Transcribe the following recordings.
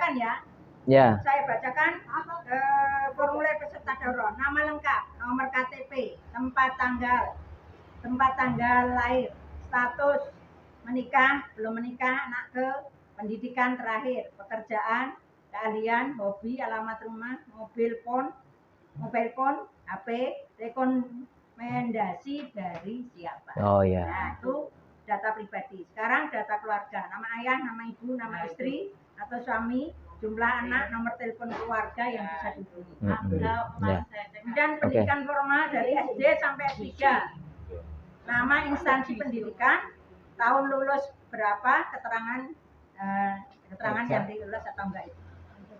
bacakan ya. Ya. Saya bacakan formulir peserta daurah. Nama lengkap, nomor KTP, tempat tanggal lahir, status menikah, belum menikah, anak ke pendidikan terakhir, pekerjaan, keahlian, hobi, alamat rumah, mobile phone, HP, rekomendasi dari siapa. Oh ya. Nah, itu data pribadi. Sekarang data keluarga, nama ayah, nama ibu, nama istri atau suami, jumlah anak, nomor telepon keluarga yang bisa dihubungi. Kemudian pendidikan formal dari SD sampai S3. Nama instansi pendidikan, tahun lulus berapa, keterangan yang dilulus atau enggak itu.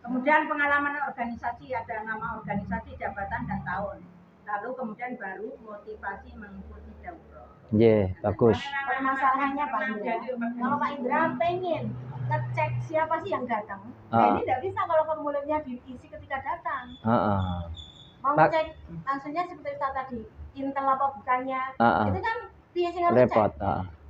Kemudian pengalaman organisasi, ada nama organisasi, jabatan dan tahun. Lalu kemudian baru motivasi mengikuti daurah. Bagus. Permasalahannya Pak Indra, kalau Pak Indra pengen ngecek siapa sih yang datang, nah ini tidak bisa kalau formulirnya diisi ketika datang. Mau ngecek langsungnya seperti tadi, Intel apa bukannya, itu kan biasanya harus repot.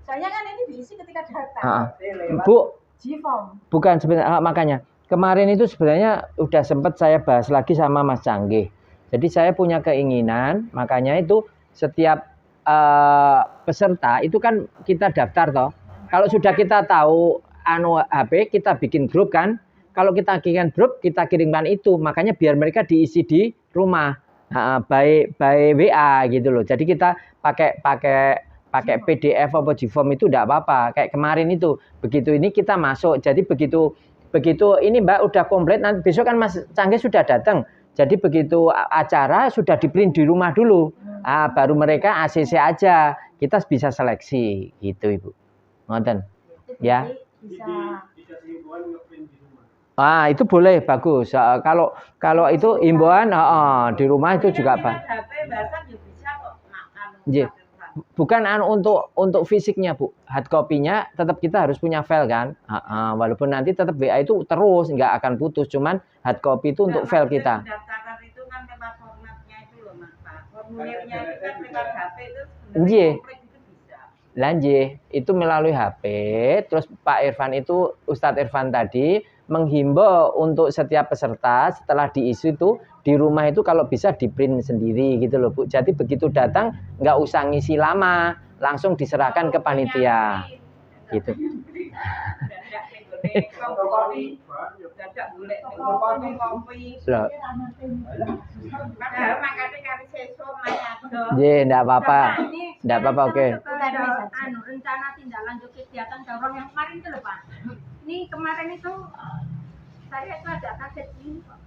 Soalnya kan ini diisi ketika datang. Bu, G-form. Bukan sebenarnya, makanya kemarin itu sebenarnya udah sempat saya bahas lagi sama Mas Canggih. Jadi saya punya keinginan, makanya itu setiap peserta itu kan kita daftar toh. Kalau sudah kita tahu HP, kita bikin grup kan. Kalau kita bikin grup, kita kirimkan itu. Makanya biar mereka diisi di rumah, by WA gitu loh. Jadi kita pakai PDF atau Gform itu enggak apa-apa. Kayak kemarin itu, begitu ini kita masuk. Jadi begitu ini Mbak udah komplit, nanti besok kan Mas Canggih sudah datang. Jadi begitu acara sudah di-print di rumah dulu. Baru mereka ACC aja. Kita bisa seleksi gitu Ibu. Ngoten. Ya. Itu boleh, bagus. Kalau itu imbauan di rumah itu juga Pak. Bukan untuk fisiknya Bu, hard copy-nya tetap kita harus punya file kan. Walaupun nanti tetap WA itu terus nggak akan putus, cuman hard copy itu untuk file kita. Daftaran itu kan lewat formatnya itu loh Mas Pak. Formulirnya itu kan lewat HP itu sebenarnya itu bisa. Lanjut, itu melalui HP. Terus Pak Irfan itu, Ustadz Irfan tadi menghimbau untuk setiap peserta setelah diisi itu di rumah itu kalau bisa di-print sendiri gitu loh Bu. Jadi begitu datang nggak usah ngisi lama, langsung diserahkan ke panitia. Gitu. Enggak apa-apa. Enggak apa-apa, oke. Rencana tindak lanjut kegiatan daurah yang kemarin itu loh Pak. Ini kemarin itu saya itu agak kaget ini Pak.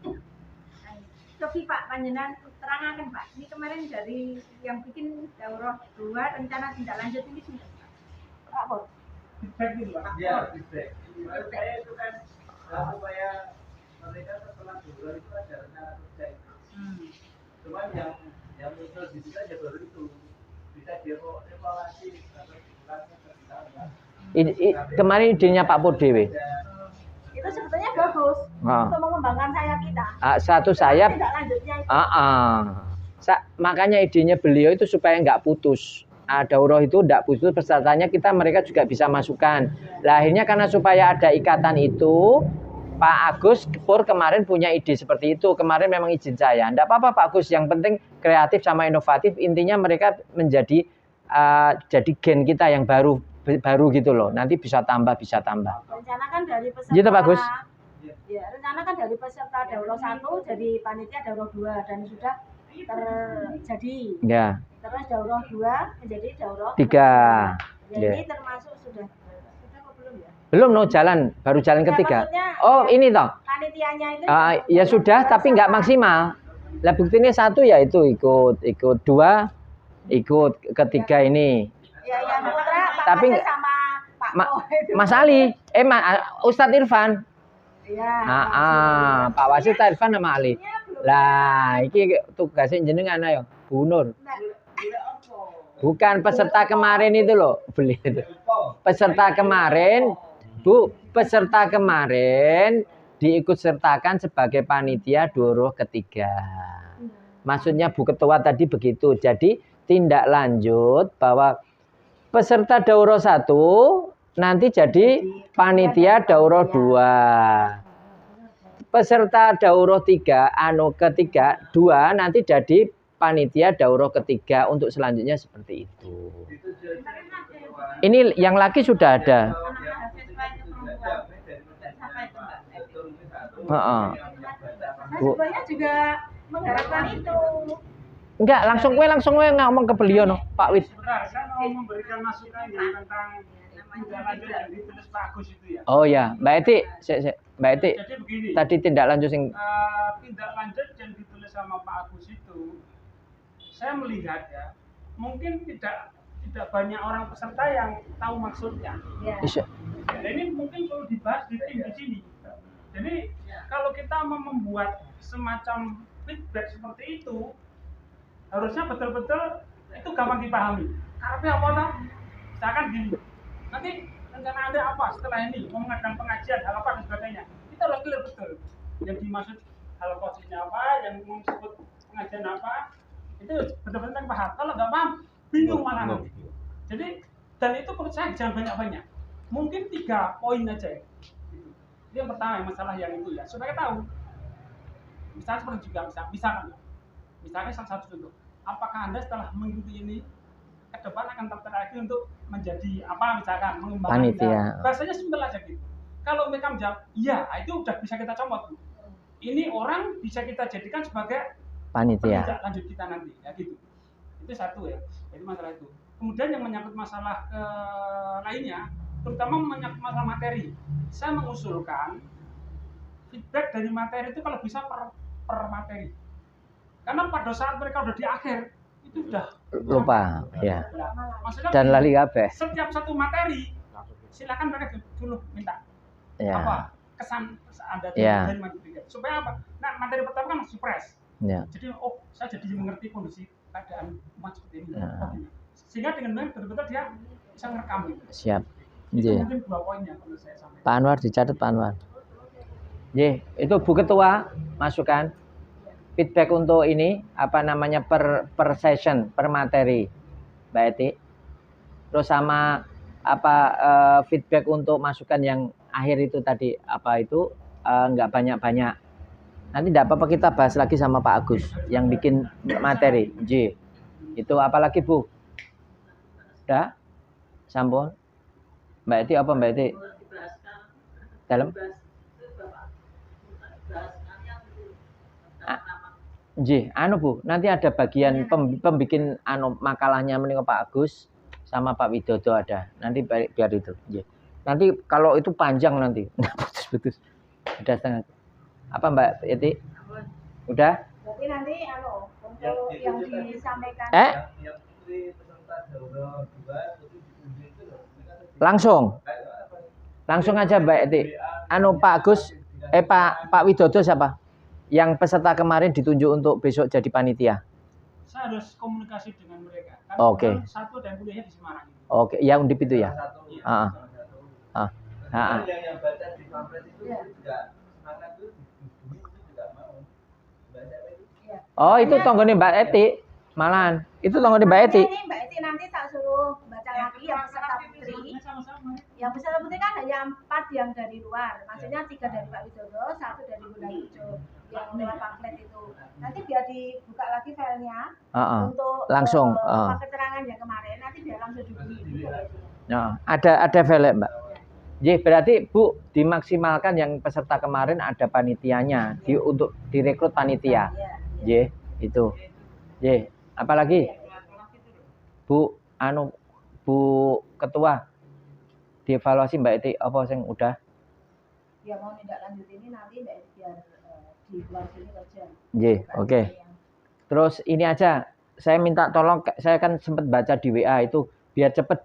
Coba Pak panjenengan terangkan Pak. Ini kemarin dari yang bikin daurah 2 rencana tindak lanjut ini sudah Pak. Ya, feedback. Saya itu kan supaya mereka setelah daurah itu ada rencana kerja itu. Cuman yang muncul di situ aja baru itu bisa dievaluasi atau diulangi kemarin idenya Pak Pur Dewi. Itu sebetulnya bagus untuk mengembangkan sayap kita. Satu sayap. Makanya idenya beliau itu supaya nggak putus. Daurah itu nggak putus, pesertanya mereka juga bisa masukkan. Lah akhirnya karena supaya ada ikatan itu, Pak Agus Pur kemarin punya ide seperti itu. Kemarin memang izin saya. Nggak apa-apa Pak Agus, yang penting kreatif sama inovatif. Intinya mereka menjadi jadi gen kita yang baru gitu loh. Nanti bisa tambah. Rencana kan dari peserta. Gitu Pak Gus. Ya, rencana kan dari peserta daurah 1 jadi panitia daurah 2 dan sudah terjadi. Ya. Terus daurah 2 menjadi daurah 3. Jadi termasuk sudah apa belum ya? Belum baru jalan ketiga. Ini toh. Panitianya itu ya sudah tapi nggak maksimal. Lah buktinya 1 ya itu ikut 2 ikut ketiga ini. Ya putra tapi sama Pak Mas Ali, Ustadz Irfan. Iya. Pak Wasid Irfan sama Ali. Lah, iki tugasnya jenengan ayo, Bu Nur. Bukan peserta kemarin itu loh, beli itu. Peserta kemarin, Bu, peserta kemarin diikut sertakan sebagai panitia daurah ketiga. Maksudnya Bu Ketua tadi begitu. Jadi tindak lanjut bahwa peserta daurah 1 nanti jadi panitia daurah 2. peserta daurah 3, ketiga 2 nanti jadi panitia daurah ketiga untuk selanjutnya seperti itu. Ini yang laki sudah ada. Bu. Sebenarnya juga mengharapkan itu. Enggak, langsung gue ngomong ke beliau no, Pak Wid. Sebentar, saya mau memberikan masukan yang tentang tindak lanjut yang ditulis Pak Agus itu ya. Oh ya, Mbak Eti, Mbak Eti. Jadi begini. Tadi tindak lanjut sing tindak lanjut yang ditulis sama Pak Agus itu, saya melihat ya, mungkin tidak banyak orang peserta yang tahu maksudnya. Ya. Dan ini mungkin perlu dibahas di tim di sini. Jadi kalau kita mau membuat semacam feedback seperti itu, harusnya betul-betul itu gampang dipahami. Karena apa toh? Misalkan gini, nanti rencana Anda apa setelah ini, mau mengadakan pengajian, hal apa dan sebagainya. Kita harus clear betul. Yang dimaksud hal positifnya apa, yang disebut pengajian apa, itu betul-betul paham. Kalau nggak paham, bingung malah nanti. Jadi, dan itu menurut saya jangan banyak-banyak. Mungkin 3 poin aja. Itu yang pertama, masalah yang itu ya. Supaya tahu. Misalnya seperti juga, misalkan salah satu contoh. Apakah Anda setelah mengikuti ini ke depan akan tertarik lagi untuk menjadi apa misalkan mengembangkan panitia. Bahasanya simpel aja gitu. Kalau mereka menjawab, iya, itu udah bisa kita comot. Ini orang bisa kita jadikan sebagai panitia. Tidak lanjut kita nanti, ya gitu. Itu satu ya, itu masalah itu. Kemudian yang menyangkut masalah lainnya, terutama menyangkut masalah materi. Saya mengusulkan feedback dari materi itu kalau bisa per materi. Karena pada saat mereka udah di akhir itu udah lupa, ya. Maksudnya Dan lali kabeh. Setiap satu materi silakan mereka dulu minta apa kesan Anda dari materi supaya apa? Nah materi pertama kan surprise. Ya. Jadi saya jadi mengerti kondisi keadaan umat seperti ini. Ya. Sehingga dengan betul-betul dia bisa merekam gitu. Siap. Itu mungkin 2 poin yang perlu saya sampaikan. Pak Anwar dicatat Pak Anwar. Itu Bu Ketua masukan feedback untuk ini apa namanya per session, per materi. Mbak Eti. Terus sama apa feedback untuk masukan yang akhir itu tadi apa itu enggak banyak-banyak. Nanti enggak apa-apa kita bahas lagi sama Pak Agus yang bikin materi. Itu apa lagi Bu? Udah? Sampun? Mbak Eti apa Mbak Eti? Dalam? Bu, nanti ada bagian pembikin makalahnya menika Pak Agus sama Pak Widodo ada. Nanti biar itu. Nanti kalau itu panjang nanti. Putus-putus. Udah setengah. Apa Mbak Eti? Udah? Berarti nanti untuk yang disampaikan Langsung aja Mbak Eti. Pak Agus Pak Widodo siapa? Yang peserta kemarin ditunjuk untuk besok jadi panitia. Saya harus komunikasi dengan mereka. Oke. Satu dan kuliahnya di Semarang. Oke, yang Undip itu ya. Yang baca di pamflet itu juga semangat itu juga mau. Oh, itu tonggone Mbak Eti. Malahan. Itu tonggone Mbak Eti. Mbak Eti nanti tak suruh baca lagi yang peserta putri. Yang peserta putri kan hanya 4 yang dari luar. Maksudnya 3 dari Pak Widodo, 1 dari Bunda Ijo. Yang lewat pamflet itu. Nanti biar dibuka lagi filenya untuk langsung keterangan yang kemarin. Nanti biar langsung dibeli. Ada file Mbak. Berarti Bu dimaksimalkan yang peserta kemarin ada panitianya untuk direkrut panitia. Itu. Apalagi Bu Ketua dievaluasi Mbak Eti apa sing udah? Ya mau tindak lanjut ini nanti Mbak Eti biar di luar sini kerja. Oke. Terus ini aja, saya minta tolong, saya kan sempat baca di WA itu biar cepet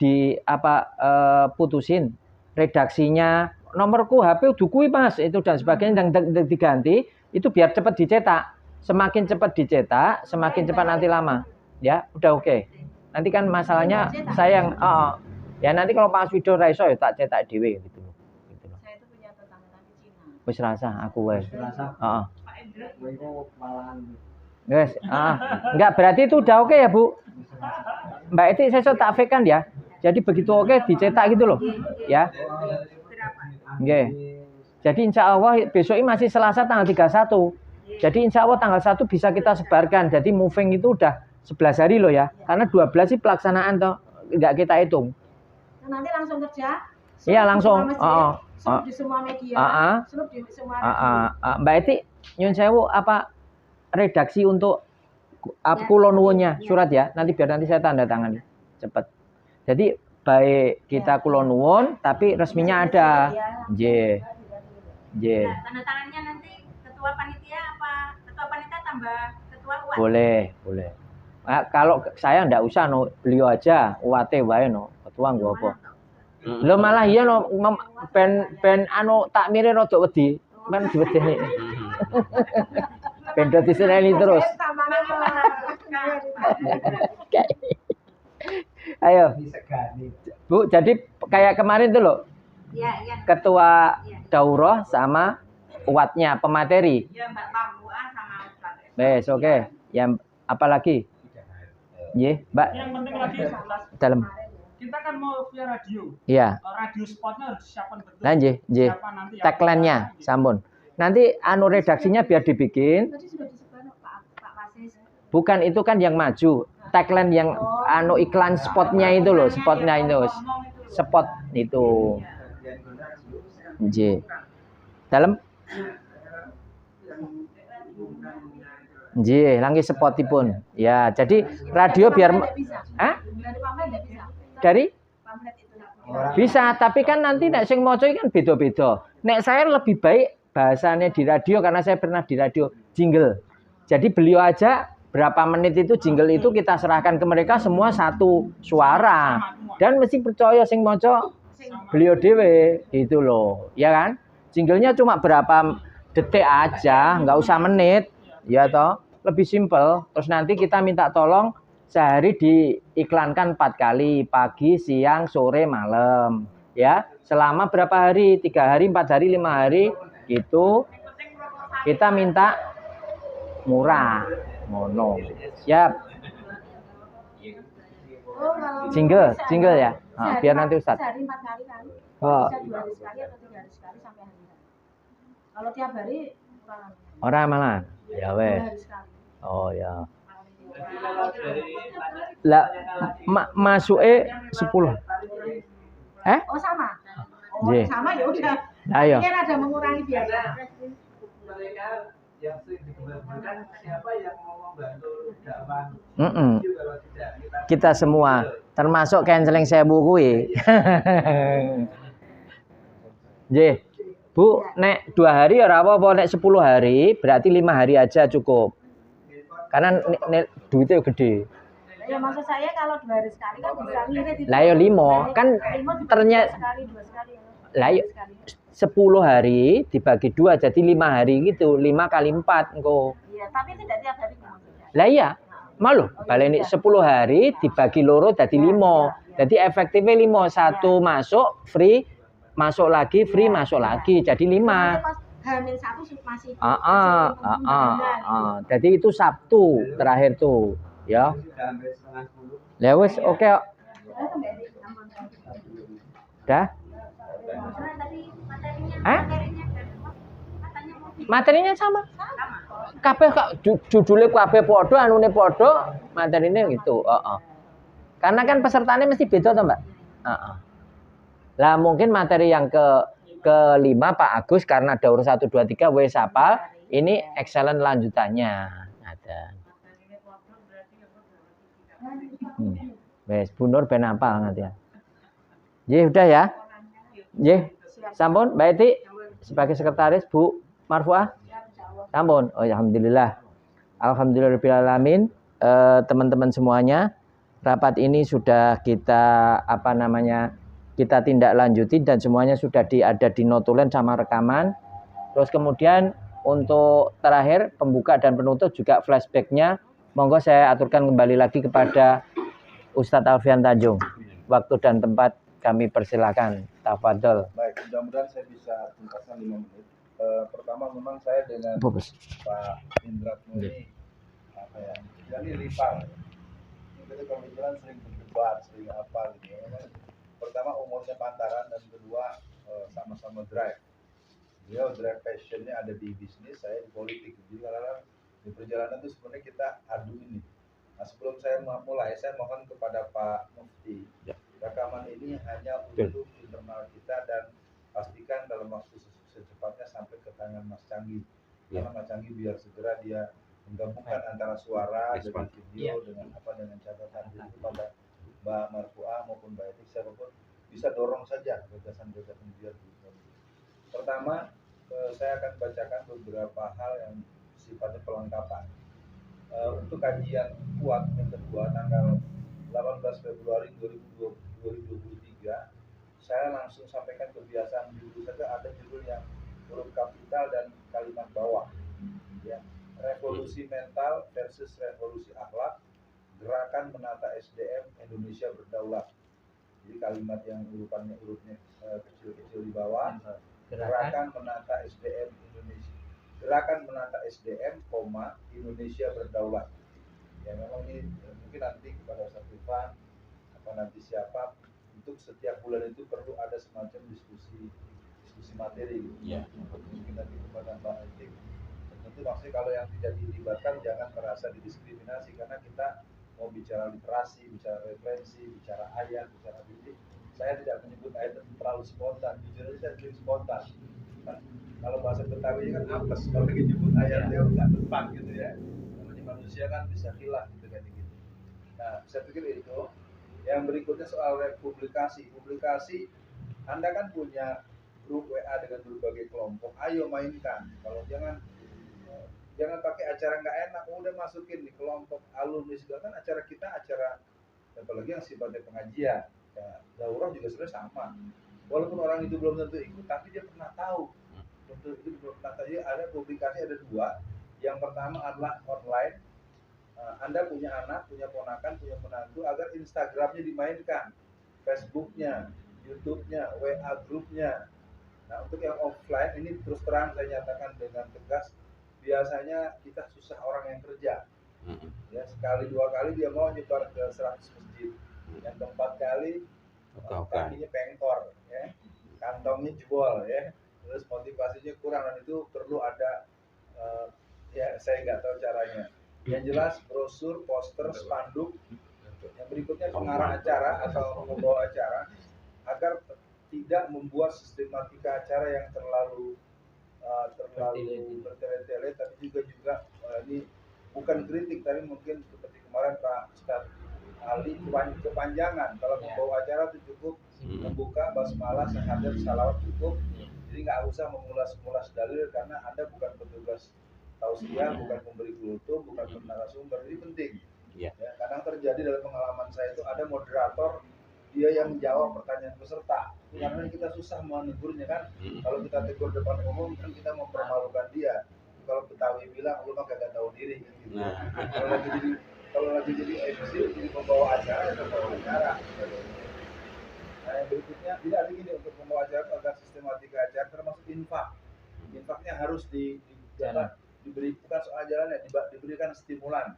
putusin redaksinya, nomorku HP dukui Mas itu dan sebagainya dan diganti itu biar cepet dicetak. Semakin cepat dicetak, semakin cepat nanti lama. Ya, udah oke. Nanti kan masalahnya saya yang ya nanti kalau Pak Widodo raiso ya tak cetak dhewe gitu loh. Saya itu punya tetangga di Cina. Wis rasa aku wis. Heeh. Pak Indra itu malahan. Wes, enggak berarti itu udah oke ya, Bu. Mbak Eti saya tak fake kan ya. Jadi begitu oke dicetak gitu loh. Ya. Nggih. Jadi insya Allah besok ini masih Selasa tanggal 31. Jadi insya Allah tanggal 1 bisa kita sebarkan. Jadi moving itu udah 11 hari loh ya. Karena 12 sih pelaksanaan toh nggak kita hitung. Nanti langsung kerja. Iya langsung. Di semua media. Di semua Mbak Eti, nyun sewu apa redaksi untuk kulo nuwunnya surat ya. Nanti biar nanti saya tanda tangani cepet. Jadi baik kita kulo nuwun tapi resminya ada. J. Tanda tangannya nanti ketua panitia apa ketua panitia tambah ketua UAT? Boleh. Nah, kalau saya ndak usah no, beliau aja UAT wae no, ketua nggo apa. Lo malah iya no ben anu takmire rada wedi. Men diwedeni. Ben dadi seneni terus. Ayo. Bu, jadi kayak kemarin tuh loh. Iya. Ketua daurah sama uatnya pemateri. Iya, Mbak Pambuan sama Ustaz. Bes, oke. Yang apa lagi? Mbak. Yang penting lagi Dalam. kita kan mau via radio. Iya. Radio spotnya harus disiapkan betul. Nah, tagline-nya, sampun. Nanti anu redaksinya biar dibikin. Bukan itu kan yang maju. Tagline yang anu iklan spotnya itu loh, spotnya itu. Spot itu. Dalam. Langgi spotipun. Ya, jadi radio biar dari bisa, tapi kan nanti nek sing maca kan beda-beda. Nek saya lebih baik bahasanya di radio karena saya pernah di radio jingle. Jadi beliau aja berapa menit itu jingle itu kita serahkan ke mereka semua satu suara. Dan mesti percaya sing maca beliau dewe gitu loh. Ya kan? Jinglenya cuma berapa detik aja, nggak usah menit. Ya toh, lebih simpel. Terus nanti kita minta tolong sehari diiklankan 4 kali, pagi, siang, sore, malam. Ya, selama berapa hari? 3 hari, 4 hari, 5 hari, gitu. Kita minta murah, mono. Siap. Jingle ya. Nah, biar nanti Ustaz. Sehari 4 kali kan? Oh. Bisa 2 hari sekali atau 3 hari sekali sampai hari. Kalau tiap hari kurang. Orang malah. Ya wes. Oh ya. Lah masuke 10. Oh sama. Sama ya udah. Ayo. Mungkin ada mengurangi biaya. Mereka yang sering digunakan siapa yang mau membantu dakwah. Kita semua termasuk canceling sewu kuwi. Bu, nek 2 hari ya ora apa-apa, nek 10 hari berarti 5 hari aja cukup. Karena duitnya gede. Ya maksud saya kalau 2 hari sekali kan bisa ngirit itu. Lah ya 5 kan ternyata sekali 2 sekali. Lah ya 10 hari dibagi 2 jadi 5 hari gitu. 5 kali 4 engko. Iya, tapi tidak tiap hari maksudnya. Lah iya. Malu, baleni 10 hari dibagi loro jadi 5. Jadi efektifnya 5, 1 masuk free, masuk lagi free, masuk lagi jadi 5. Hamil 1 masih. Jadi itu Sabtu terakhir tuh, ya. Ya wis oke. Dah? Materinya sama. Kabeh judulnya kabeh padha, anune padha, materine gitu. Karena kan pesertanya mesti beda toh, Mbak? Lah mungkin materi yang kelima Pak Agus karena daur 1 2 3 wis hafal, ini excellent lanjutannya. Ada. Wes Bu Nur ben hafal nanti ya. Nggih udah ya. Nggih. Sampun Mbak Eti sebagai sekretaris Bu Marfuah. Sampun. Oh ya alhamdulillah. Alhamdulillahirabbil alamin. Teman-teman semuanya, rapat ini sudah kita kita tindak lanjuti dan semuanya sudah ada di notulen sama rekaman. Terus kemudian untuk terakhir pembuka dan penutup juga flashbacknya, monggo saya aturkan kembali lagi kepada Ustadz Alfian Tanjung. Waktu dan tempat kami persilakan. Tafadhol. Baik, mudah-mudahan saya bisa tuntaskan 5 menit. Pertama memang saya dengan Pak Indra ini jadi ripar. Jadi pemikiran sering berdebat, sering apa gitu ya. Pertama umurnya pantaran dan kedua sama-sama drive. Beliau drive passionnya ada di bisnis, saya di politik. Jadi kadang-kadang di perjalanan itu sebenarnya kita adu ini. Nah, sebelum saya mulai, saya mohon kepada Pak Mufti, rekaman ini hanya untuk internal kita dan pastikan dalam waktu secepatnya sampai ke tangan Mas Canggi. Karena Mas Canggi biar segera dia menggabungkan antara suara dengan video dengan catatan itu pada Mbak Marfua maupun Mbak Etik, siapapun bisa dorong saja gagasan-gagasan biar. Pertama, saya akan bacakan beberapa hal yang sifatnya pelengkapan. Untuk kajian kuat yang kedua tanggal 18 Februari 2023, saya langsung sampaikan kebiasaan judul saja, ada judul yang huruf kapital dan kalimat bawah. Ya, revolusi mental versus revolusi akhlak, gerakan menata SDM Indonesia berdaulat. Jadi kalimat yang urutnya kecil-kecil di bawah, gerakan menata SDM Indonesia, gerakan menata SDM, Indonesia berdaulat. Ya memang ini mungkin nanti kepada Ustaz Rifan apa nanti siapa, untuk setiap bulan itu perlu ada semacam diskusi materi gitu. Ya. Mungkin nanti kepada Mbak Etik. Tentu maksudnya kalau yang tidak dilibatkan jangan merasa didiskriminasi, karena kita mau bicara literasi, bicara referensi, bicara ayat, bicara bidik. Saya tidak menyebut ayat itu terlalu spontan, jujur aja saya bilang spontan. Kan, kalau bahasa Betawi kan apes, kalau disebut ayatnya nggak tepat gitu ya. Namanya manusia kan bisa hilang gitu kan gitu. Nah, saya pikir itu. Yang berikutnya soal publikasi. Anda kan punya grup WA dengan berbagai kelompok. Ayo mainkan. Kalau jangan pakai acara nggak enak, udah masukin di kelompok alumni segala, kan acara kita apalagi yang sifatnya pengajian. Ya, daurah juga sebenarnya sama. Walaupun orang itu belum tentu ikut, tapi dia pernah tahu. Itu belum pernah tahu. Ada publikasi ada dua. Yang pertama adalah online. Anda punya anak, punya ponakan, punya menantu, agar Instagramnya dimainkan, Facebooknya, YouTube-nya, WA grupnya. Nah, untuk yang offline ini terus terang saya nyatakan dengan tegas, biasanya kita susah orang yang kerja. Ya, sekali dua kali dia mau nyebar ke 100 masjid. Yang keempat kali kakinya pengkor, ya, kantongnya jebol, ya, terus motivasinya kurang, dan itu perlu ada ya saya nggak tahu caranya. Yang jelas brosur, poster, spanduk. Yang berikutnya pengarah acara atau pembawa acara, agar tidak membuat sistematika acara yang terlalu bertele-tele, tapi juga ini bukan kritik, tapi mungkin seperti kemarin Pak Ustadz Ali kepanjangan. Kalau membawa acara itu cukup membuka basmalah, syahadat, salawat cukup. Jadi nggak usah mengulas dalil, karena Anda bukan petugas tausiah, bukan memberi kultum, bukan narasumber. Ini penting. Ya, kadang terjadi dalam pengalaman saya itu ada moderator, dia yang menjawab pertanyaan peserta. Karena kita susah menegurnya kan. Kalau kita tegur depan umum kan kita mempermalukan dia. Kalau Betawi bilang lu mah kagak tahu diri gitu. Kalau lagi jadi MC, jadi pembawa acara, ya pembawa acara. Nah, yang berikutnya tidak ada gini, untuk pembawa acara agar sistematika acara termasuk infak. Infaknya harus diberi, bukan soal jalannya, diberikan stimulan.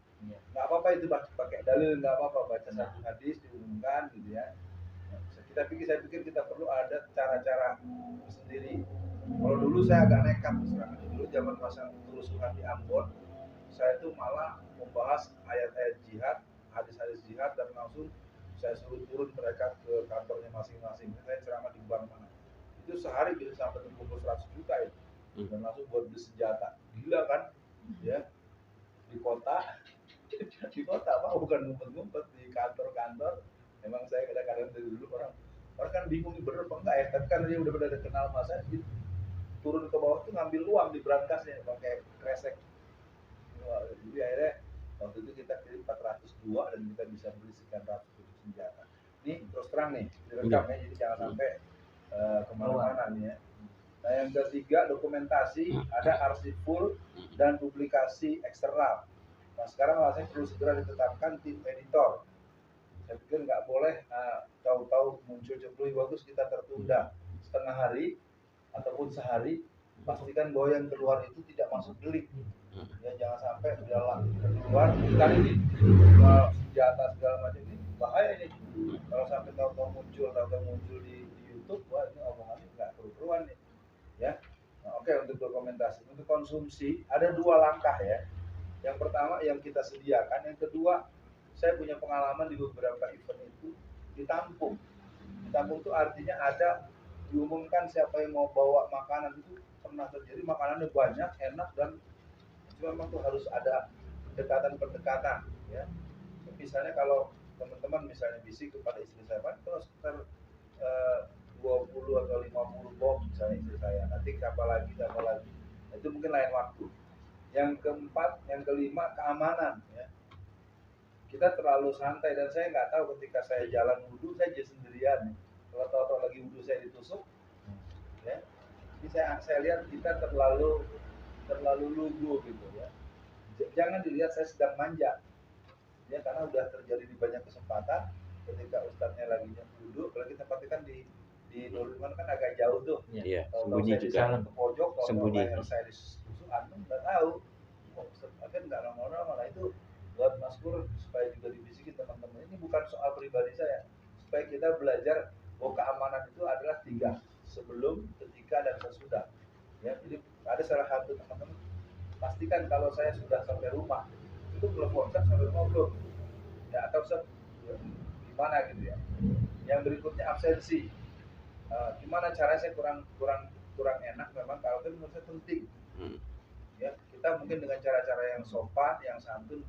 Nggak apa-apa itu pakai dalil, nggak apa-apa, baca satu hadis diumumkan gitu ya. Saya pikir kita perlu ada cara-cara sendiri. Kalau dulu saya agak nekat, dulu zaman masa kerusuhan di Ambon, saya itu malah membahas ayat-ayat jihad, hadis-hadis jihad, dan langsung saya suruh turun mereka ke kantornya masing-masing. Saya ceramah di bank mana. Itu sehari bisa sampai kumpul 100 juta itu. Dan langsung buat beli senjata. Gila kan? Ya. Di kota Pak, bukan ngumpet-ngumpet di kantor-kantor. Memang saya kadang-kadang dari dulu orang kan bingung bener apa enggak ya, tapi kan dia udah benar kenal masa, turun ke bawah tuh ngambil uang di berangkasnya pakai kresek. Jadi akhirnya waktu itu kita kirim 402 dan kita bisa beli sekian ratus senjata. Ini terus terang nih direkamnya, jadi jangan sampai kemana-mana nih ya. Nah, yang ketiga dokumentasi, ada arsip full dan publikasi eksternal. Nah, sekarang rasanya perlu segera ditetapkan tim editor. Saya pikir nggak boleh tahu-tahu muncul lebih bagus kita tertunda setengah hari ataupun sehari. Pastikan bahwa yang keluar itu tidak masuk delik. Ya, jangan sampai dalam keluar kali ini senjata segala macam, ini bahaya ini. Kalau sampai tahu-tahu muncul di YouTube, wah ini omongannya nggak keruan nih. Ya, nah, Oke, untuk dokumentasi, untuk konsumsi ada 2 langkah ya. Yang pertama yang kita sediakan, yang kedua saya punya pengalaman di beberapa event itu ditampung. Ditampung itu artinya ada diumumkan siapa yang mau bawa makanan, itu pernah terjadi, makanannya banyak, enak, dan cuma memang tuh harus ada pendekatan-pendekatan ya. Misalnya kalau teman-teman misalnya bisik kepada istri saya, Pak, kalau sekitar 20 atau 50 box misalnya istri saya, nanti apa lagi, itu mungkin lain waktu. Yang keempat, yang kelima, keamanan ya. Kita terlalu santai, dan saya nggak tahu ketika saya jalan wudhu saya jadi sendirian. Kalau tahu-tahu lagi wudhu saya ditusuk ya. Jadi saya lihat kita terlalu lugu gitu ya. Jangan dilihat saya sedang manja ya, karena udah terjadi di banyak kesempatan ketika ustadznya lagi wudhu, kalau kita perhatikan di Nurul kan agak jauh tuh. Iya, Kalau sembunyi saya di juga. sana ke pojok, kalau Sembunyi. leher saya ditusuk, antum nggak tahu. Kan nggak normal-normal. Nah itu buat Mas Pur supaya juga dibisikin teman-teman. Ini bukan soal pribadi saya, supaya kita belajar bahwa keamanan itu adalah 3, sebelum, ketika, dan sesudah. Ya, jadi ada salah satu teman-teman pastikan kalau saya sudah sampai rumah itu telepon sampai rumah belum ya, atau gimana gitu ya. Yang berikutnya absensi. Gimana caranya, saya kurang enak memang, kalau itu menurut saya penting ya, kita mungkin dengan cara-cara yang sopan, yang santun,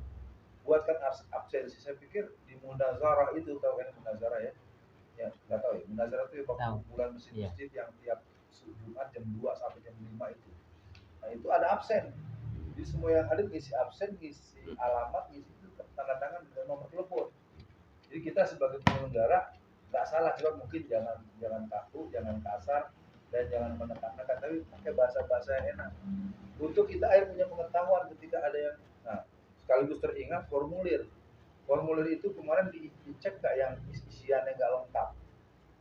buatkan absensi. Saya pikir di munazarah itu, tahu kan munazarah ya, ya nggak tahu ya, munazarah itu ya, bulan masjid yang tiap Jumat jam 2 sampai jam 5 itu. Nah itu ada absen, jadi semua yang hadir ngisi absen, ngisi alamat, ngisi tanda tangan dan nomor telepon. Jadi kita sebagai penyelenggara nggak salah, cuma mungkin jangan kaku, jangan kasar, dan jangan menekan-nekan, tapi pakai bahasa-bahasa yang enak. Untuk kita punya pengetahuan ketika ada yang, nah sekaligus teringat formulir itu kemarin dicek nggak yang isiannya nggak lengkap.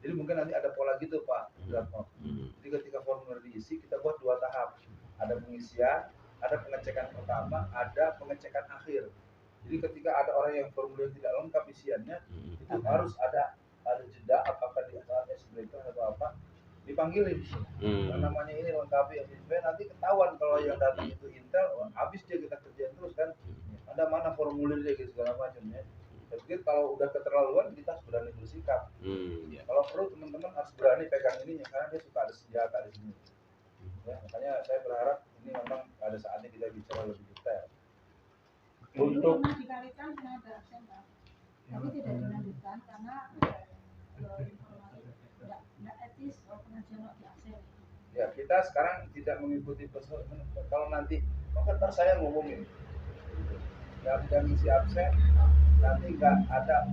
Jadi mungkin nanti ada pola gitu Pak. Jadi ketika formulir diisi, kita buat 2 tahap. Ada pengisian, ada pengecekan pertama, ada pengecekan akhir. Jadi ketika ada orang yang formulir tidak lengkap isiannya, itu harus ada jeda, apakah di saat icebreaker atau apa, dipanggilin. Yang namanya ini lengkapi yang sebenarnya nanti ketahuan kalau yang datang itu intel, habis dia kita kerjain terus kan. Ada mana formulirnya gitu segala macam ya. Saya pikir kalau udah keterlaluan kita harus berani bersikap. Kalau perlu teman-teman harus berani pegang ininya, karena dia suka ada senjata di sini. Ya, makanya saya berharap ini memang ada saatnya kita bicara lebih detail. Untuk dikalikan ada absen, Pak. Tapi tidak dilanjutkan karena informasi tidak etis pengajian di absen. Ya, kita sekarang tidak mengikuti pesan. Kalau nanti, maka ntar saya ngomongin yang tidak ngisi absen, nanti nggak ada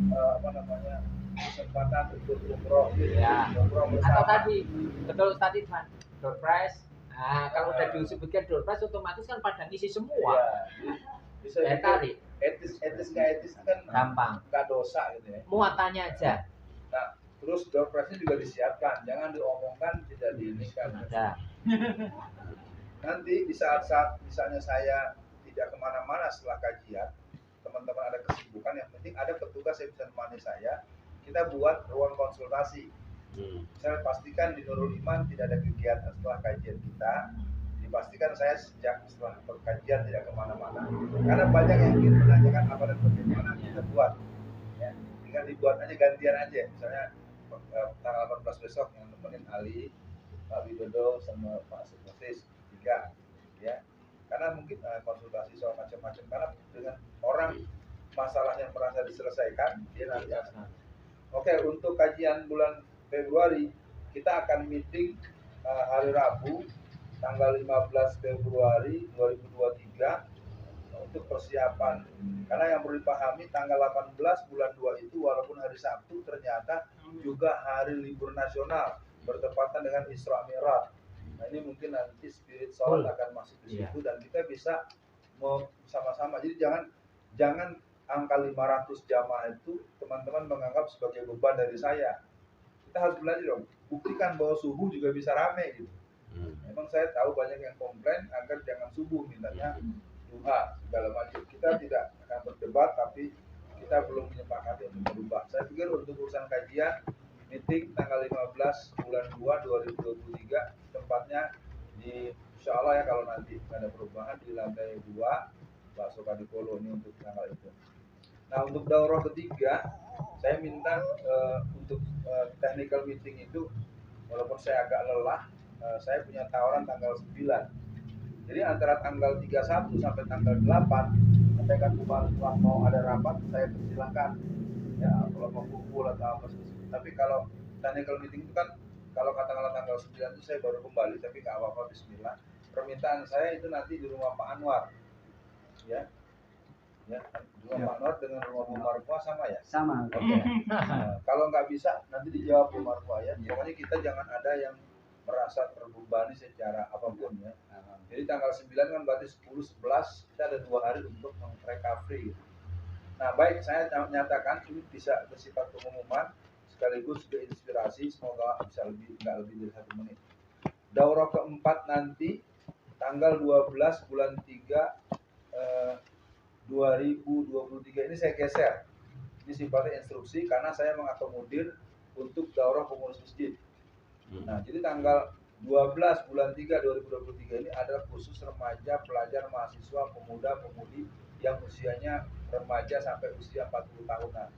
kesempatan untuk umroh gitu ya. Umroh Atau tadi betul tadi Pak, door prize. Nah, kalau udah disebutkan door prize, otomatis kan pada ngisi semua. Ya, bisa tarik. Etis nggak etis kan gampang, nggak dosa gitu ya. Muatannya aja. Nah, terus door prize juga disiapkan, jangan diomongkan tidak diinikan. Ada. Nanti di saat-saat misalnya saya tidak kemana-mana setelah kajian, teman-teman ada kesibukan, yang penting ada petugas yang bisa menemani saya. Kita buat ruang konsultasi. Saya pastikan di Nurul Iman tidak ada kegiatan setelah kajian kita. Dipastikan saya sejak setelah kajian tidak kemana-mana. Karena banyak yang ingin menanyakan apa dan bagaimana kita buat. Ya, tinggal dibuat aja, gantian aja. Misalnya tanggal 18 besok yang nemenin Ali, Pak Widodo sama Pak Sekretariat 3, ya. Karena mungkin konsultasi soal macam-macam, karena dengan orang masalah yang merasa diselesaikan, dia nanti akan. Oke, untuk kajian bulan Februari kita akan meeting hari Rabu tanggal 15 Februari 2023 untuk persiapan. Karena yang perlu dipahami, tanggal 18 bulan 2 itu walaupun hari Sabtu ternyata juga hari libur nasional bertepatan dengan Isra Mi'raj. Nah ini mungkin nanti spirit sholat akan masuk di situ, dan kita bisa sama-sama. Jadi jangan angka 500 jamaah itu teman-teman menganggap sebagai beban dari saya. Kita harus belajar dong, buktikan bahwa subuh juga bisa rame gitu. Memang saya tahu banyak yang komplain agar jangan subuh, mintanya duha segala macam. Kita tidak akan berdebat, tapi kita belum menyepakati untuk berubah. Saya pikir untuk urusan kajian meeting tanggal 15 bulan 2 2023 tempatnya di insya Allah ya kalau nanti ada perubahan di lantai 2 bakso Kadipolo ini untuk tanggal itu. Nah untuk daurah ketiga saya minta untuk technical meeting itu walaupun saya agak lelah, saya punya tawaran tanggal 9. Jadi antara tanggal 31 sampai tanggal 8 sampaikan Pak mau ada rapat, saya persilahkan ya kalau mau kumpul atau apa. Tapi kalau technical meeting itu kan kalau katakanlah tanggal 9 itu saya baru kembali, tapi nggak apa-apa, bismillah. Permintaan saya itu nanti di rumah Pak Anwar, ya, di rumah Pak Anwar dengan rumah Bu Marfua sama ya? Sama. Oke. Nah, kalau nggak bisa nanti dijawab Bu Marfua ya. Pokoknya kita jangan ada yang merasa terbebani secara apapun ya. Jadi tanggal 9 kan berarti 10, 11 kita ada 2 hari untuk recovery. Nah baik, saya nyatakan ini bisa bersifat pengumuman sekaligus juga inspirasi, semoga bisa nggak lebih dari 1 menit. Daurah keempat nanti tanggal 12 bulan 3 2023 ini saya geser. Ini sifatnya instruksi karena saya mengakomodir untuk daurah pengurus masjid. Nah jadi tanggal 12 bulan 3 2023 ini adalah khusus remaja, pelajar, mahasiswa, pemuda, pemudi yang usianya remaja sampai usia 40 tahunan.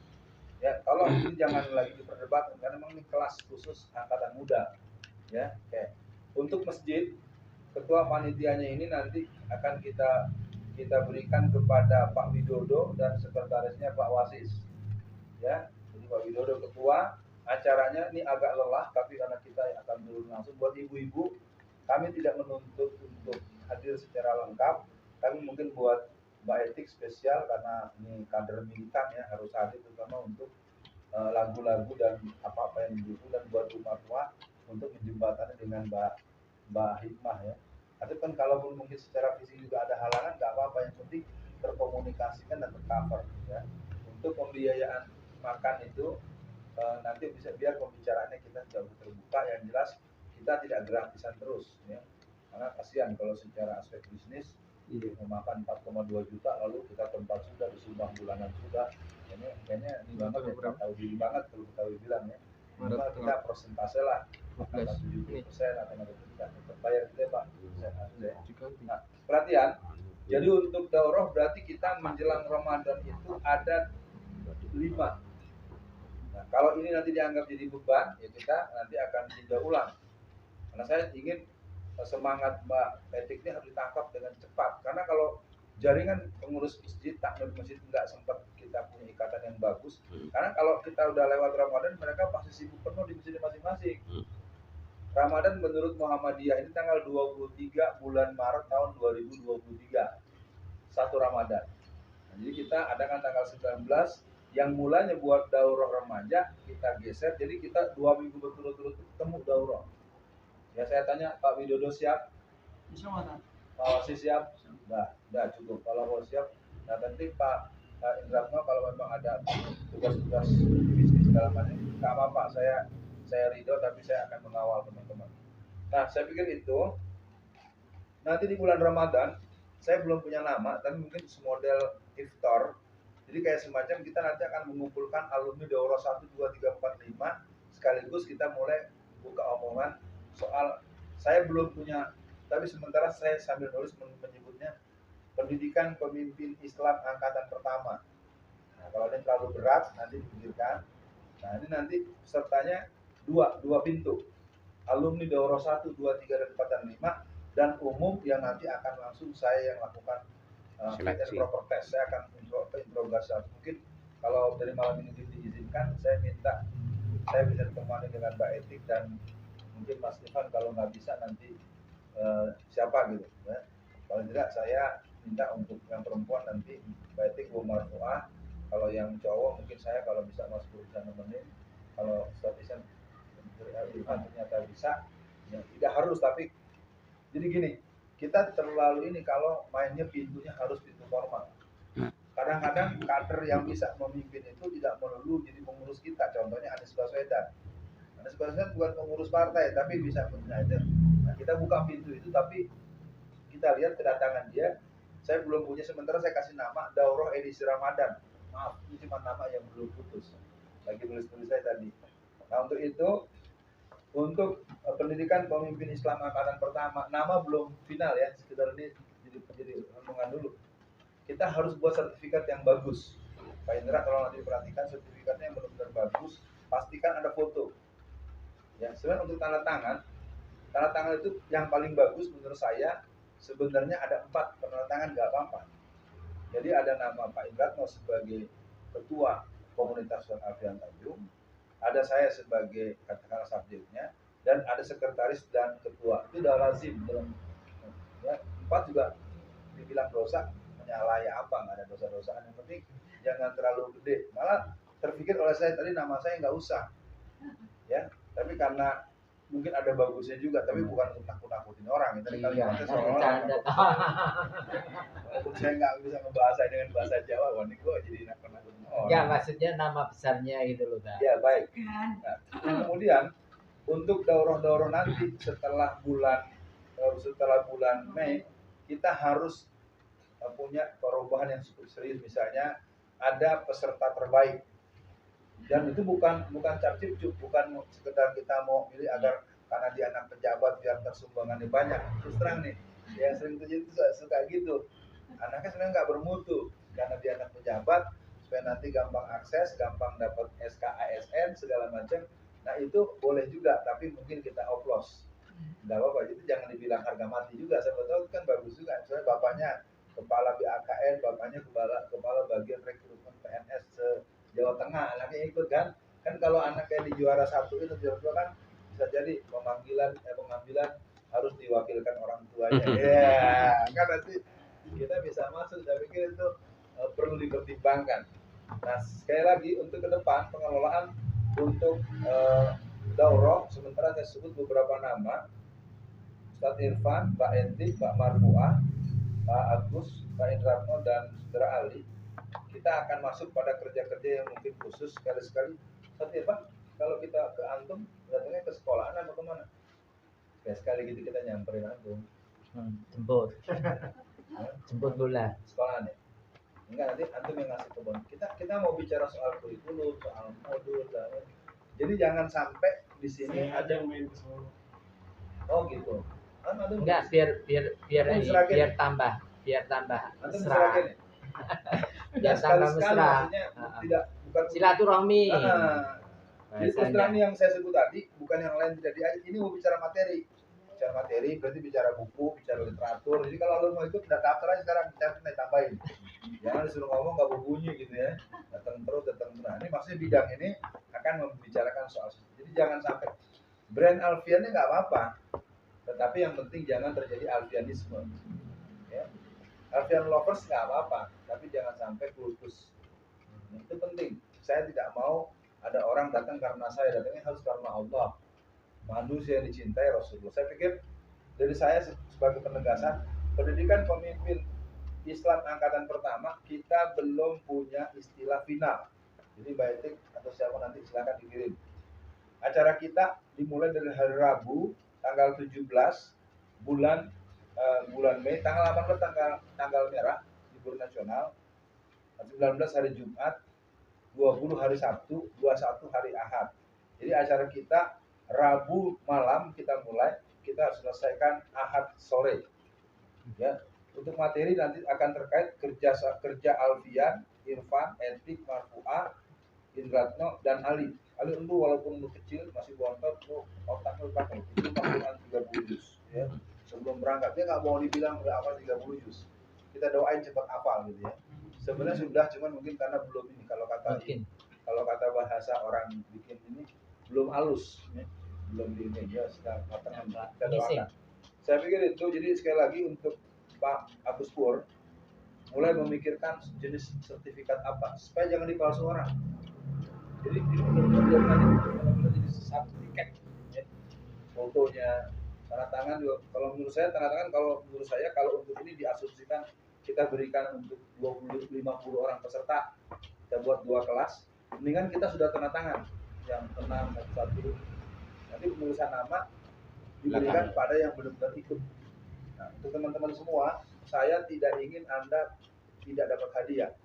Ya, tolong ini jangan lagi diperdebatkan karena memang ini kelas khusus angkatan muda. Ya, oke. Untuk masjid, ketua panitianya ini nanti akan kita berikan kepada Pak Widodo dan sekretarisnya Pak Wasis. Ya, jadi Pak Widodo ketua. Acaranya ini agak lelah, tapi karena kita akan turun langsung buat ibu-ibu, kami tidak menuntut untuk hadir secara lengkap. Kami mungkin buat Mbak Etik spesial karena ini kader militan ya harus hadir terutama untuk lagu-lagu dan apa-apa yang didukung, dan buat rumah tua untuk menjembatani dengan Mbak Hikmah ya. Tapi kan kalaupun mungkin secara fisik juga ada halangan, nggak apa-apa, yang penting terkomunikasikan dan tercover ya. Untuk pembiayaan makan itu nanti bisa biar pembicaraannya kita jauh terbuka, yang jelas kita tidak gratisan terus ya, karena kasihan kalau secara aspek bisnis memakan 4,2 juta lalu kita tempat sudah disumbang bulanan sudah, ini kayaknya ini banget ya, tahu diri banget kalau Betawi bilang ya. Minimal kita persentase lah 70% atau 90% terbayar gitu ya Pak. Nah, perhatian, jadi untuk daurah berarti kita menjelang Ramadan itu ada 5. Nah, kalau ini nanti dianggap jadi beban, ya kita nanti akan tinjau ulang. Karena saya ingin semangat Mbak Etik ini harus ditangkap dengan cepat. Karena kalau jaringan pengurus masjid, takmir masjid nggak sempat kita punya ikatan yang bagus. Karena kalau kita udah lewat Ramadan, mereka pasti sibuk penuh di masjid masing-masing. Ramadan menurut Muhammadiyah ini tanggal 23 bulan Maret tahun 2023. 1 Ramadan. Nah, jadi kita adakan tanggal 19 yang mulanya buat daurah remaja kita geser, jadi kita 2 minggu berturut-turut ketemu daurah. Ya saya tanya Pak Widodo siap? Pak Wasis siap? Udah cukup. Kalau mau siap, nah nanti Pak Indratno kalau memang ada tugas-tugas bisnis segala macam, nggak apa-apa, saya ridho, tapi saya akan mengawal teman-teman. Nah saya pikir itu nanti di bulan Ramadan saya belum punya nama, tapi mungkin semodel iftar. Jadi kayak semacam kita nanti akan mengumpulkan alumni daurah 1, 2, 3, 4, 5 sekaligus kita mulai buka omongan soal, saya belum punya, tapi sementara saya sambil nulis menyebutnya pendidikan pemimpin Islam angkatan pertama. Nah, kalau ini terlalu berat nanti dipikirkan. Nah ini nanti pesertanya dua pintu, alumni daurah 1, 2, 3, dan 4, dan 5, dan umum yang nanti akan langsung saya yang lakukan fit and proper test. Saya akan interogasi. Mungkin kalau dari malam ini diizinkan, saya minta saya bisa ditemani dengan Mbak Etik dan mungkin Mas Ivan, kalau nggak bisa nanti siapa gitu ya. Kalau tidak saya minta untuk yang perempuan nanti Mbak Etik, Bu Marfuah. Kalau yang cowok mungkin saya kalau bisa Mas Pur bisa nemenin. Kalau statistian Ivan ternyata bisa, ya tidak harus, tapi jadi gini, kita terlalu ini kalau mainnya pintunya harus pintu formal. Kadang-kadang kader yang bisa memimpin itu tidak melulu jadi pengurus kita. Contohnya Anies Baswedan. Anies Baswedan bukan pengurus partai, tapi bisa mengajar. Nah, kita buka pintu itu, tapi kita lihat kedatangan dia. Saya belum punya, sementara saya kasih nama Daurah Edisi Ramadan. Maaf, ini cuma nama yang belum putus. Lagi tulis-tulis saya tadi. Nah untuk itu Untuk pendidikan pemimpin Islam angkatan pertama, nama belum final ya, sekitar ini jadi renungan dulu. Kita harus buat sertifikat yang bagus. Pak Indra, kalau nanti perhatikan sertifikatnya yang benar-benar bagus, pastikan ada foto. Ya, sebenarnya untuk tanda tangan itu yang paling bagus menurut saya sebenarnya ada 4 tanda tangan nggak apa-apa. Jadi ada nama Pak Indratno sebagai ketua komunitas Sultan Alfian Tanjung, ada saya sebagai katakanlah subjeknya, dan ada sekretaris dan ketua. Itu udah lazim dalam ya, 4 juga dibilang dosa menyalahi apa, nggak ada dosa-dosaan, yang penting jangan terlalu gede. Malah terpikir oleh saya tadi nama saya nggak usah ya, tapi karena mungkin ada bagusnya juga, tapi bukan untuk nakut-nakutin orang. Tadi kalimatnya seolah-olah walaupun saya nggak bisa ngebahasa dengan bahasa Jawa, wah ini gue jadi nakut-nakutin orang. Enggak, maksudnya nama besarnya gitu loh, Kak. Ya baik. Nah, kemudian untuk daurah-daurah nanti setelah bulan Mei, kita harus punya perubahan yang cukup serius. Misalnya ada peserta terbaik, dan itu bukan cap-cip-cup, bukan sekedar kita mau pilih agar karena dia anak pejabat biar tersumbangannya banyak. Terus terang nih, yang sering terjadi itu suka gitu, anaknya sebenarnya nggak bermutu karena dia anak pejabat supaya nanti gampang akses, gampang dapat SKASN segala macam. Nah itu boleh juga, tapi mungkin kita oplos, nggak apa-apa. Itu jangan dibilang harga mati juga, saya tahu kan bagus juga. Soalnya bapaknya kepala BAKN, bapaknya kepala bagian rekrutmen PNS Jawa Tengah, anaknya ikut kan kalau anaknya di juara 1 itu juara 2 kan bisa jadi pengambilan harus diwakilkan orang tuanya. Ya kan nanti kita bisa masuk. Saya pikir itu perlu dipertimbangkan. Nah sekali lagi untuk ke depan pengelolaan untuk daurah, sementara saya sebut beberapa nama: Ustadz Irfan, Mbak Enti, Mbak Marfuah, Pak Agus, Pak Indratno, dan Saudara Ali. Kita akan masuk pada kerja-kerja yang mungkin khusus. Sekali-sekali Ustadz Irfan, kalau kita ke Antum datangnya ke sekolahan atau kemana? Ya sekali gitu kita nyamperin Antum. Jemput bola sekolahan ya. Enggak, nanti Antum yang ngasih kebon. Kita mau bicara soal kurikulum, soal modul, jadi jangan sampai di sini ada yang main ke Solo. Oh gitu. Enggak, biar tambah mesra. Biar tambah mesra. Tidak, bukan silaturahmi. Jadi terus yang saya sebut tadi bukan yang lain tidak ini mau bicara materi. Bicara materi berarti bicara buku, bicara literatur. Jadi kalau lo mau ikut udah daftar aja sekarang, kita tambahin. Jangan disuruh ngomong nggak berbunyi gitu ya. Datang terus. Nah, ini maksudnya bidang ini akan membicarakan soal. Jadi jangan sampai brand Alfiannya nggak apa-apa, tetapi yang penting jangan terjadi Alfianisme. Ya. Alfian lovers nggak apa-apa, tapi jangan sampai kultus. Itu penting. Saya tidak mau ada orang datang karena saya, datangnya harus karena Allah. Manusia yang dicintai Rasulullah. Saya pikir dari saya sebagai penegasan, pendidikan pemimpin Islam angkatan pertama kita belum punya istilah final. Jadi Mbak Etik atau siapa nanti silakan dikirim. Acara kita dimulai dari hari Rabu tanggal 17 bulan Mei, tanggal 18 tanggal merah libur nasional, 19 hari Jumat, 20 hari Sabtu, 21 hari Ahad. Jadi acara kita Rabu malam kita mulai, kita selesaikan Ahad sore. Ya, untuk materi nanti akan terkait kerja Alfian, Irfan, Etik, Marfuah, Indratno, dan Ali. Ali itu walaupun lu kecil masih bontot, lu otaknya pakai itu maksimal 30 juz. Ya. Sebelum berangkat dia nggak mau dibilang udah hafal 30 juz. Kita doain cepat hafal gitu ya. Sebenarnya sudah, cuman mungkin karena belum ini kalau kata bahasa orang bikin ini belum halus, ya. Belum di ini ya, sedang matang. Kita doakan. Saya pikir itu. Jadi sekali lagi untuk Pak Agus Pur mulai memikirkan jenis sertifikat apa supaya jangan dipalsu orang. Jadi ini benar-benar jadi sertifikat, ya. Fotonya, tanda tangan juga. Kalau menurut saya kalau untuk ini diasumsikan kita berikan untuk 50 orang peserta, kita buat 2 kelas, mendingan kita sudah tanda tangan yang tenang satu. Nanti penulisan nama diberikan pada yang benar-benar ikut. Nah, untuk teman-teman semua, saya tidak ingin Anda tidak dapat hadiah.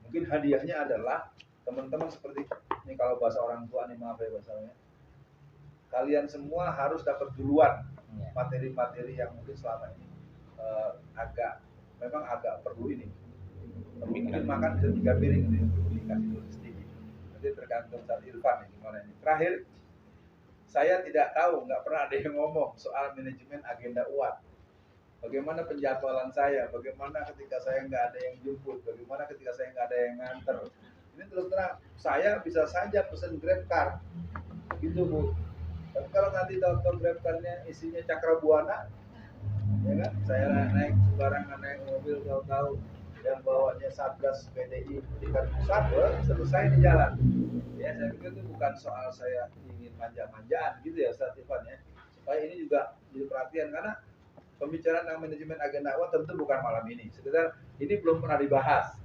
Mungkin hadiahnya adalah teman-teman seperti ini, kalau bahasa orang tua nih, maaf ya bahasanya, kalian semua harus dapat duluan materi-materi yang mungkin selama ini memang agak perlu ini. Mungkin makan bisa 3 piring gitu, perlu dikasih dulu sedikit. Nanti tergantung Ustaz Irfan nih gimana ini. Terakhir, saya tidak tahu, nggak pernah ada yang ngomong soal manajemen agenda UAT. Bagaimana penjadwalan saya, bagaimana ketika saya nggak ada yang jemput, bagaimana ketika saya nggak ada yang nganter. Ini terus terang, saya bisa saja pesen Grab car, gitu Bu. Tapi kalau nanti daftar Grab car-nya isinya Cakrabuana, ya kan, saya naik sembarangan naik mobil tahu-tahu yang bawanya Satgas PDI tingkat pusat, selesai di jalan. Ya, saya pikir itu bukan soal saya ingin manja-manjaan gitu ya Ustaz Irfan ya. Supaya ini juga jadi perhatian, karena pembicaraan tentang manajemen agenda awal tentu bukan malam ini. Sekedar ini belum pernah dibahas.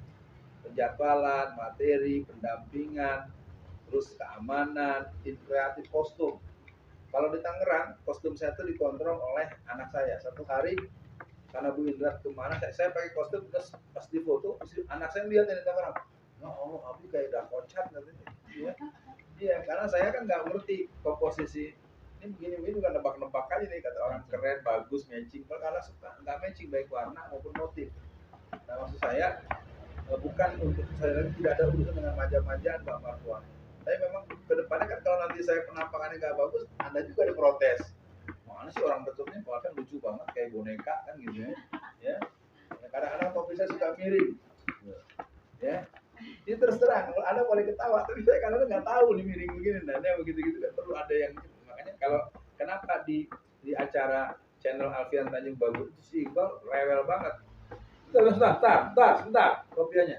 Penjadwalan, materi, pendampingan, terus keamanan, tim kreatif, kostum. Kalau di Tangerang, kostum saya itu dikontrol oleh anak saya. Satu hari, karena Bu Indra kemana, saya pakai kostum, terus pas di foto, anak saya lihat di Tangerang. Ya Allah, Abi kayak udah kocat katanya. Iya, karena saya kan nggak ngerti komposisi. Ini begini bukan nebak-nebak aja nih, kata orang keren, bagus, matching. Kalau suka nggak matching baik warna maupun motif. Nah maksud saya bukan untuk saya tidak ada urusan dengan manja-manjaan Mbak Marwan. Tapi memang kedepannya kan kalau nanti saya penampakannya nggak bagus, Anda juga diprotes. Mana sih orang bentuknya kan lucu banget kayak boneka kan gitu ya. Ya. Kadang-kadang topi saya suka miring. Ya. Ini terus terang, Anda boleh ketawa, tapi saya kadang-kadang nggak tahu nih miring begini, nah begitu-gitu kan perlu ada yang makanya kalau kenapa di acara channel Alfian Tanjung Bagus itu si Iqbal rewel banget. Sebentar, kopiannya.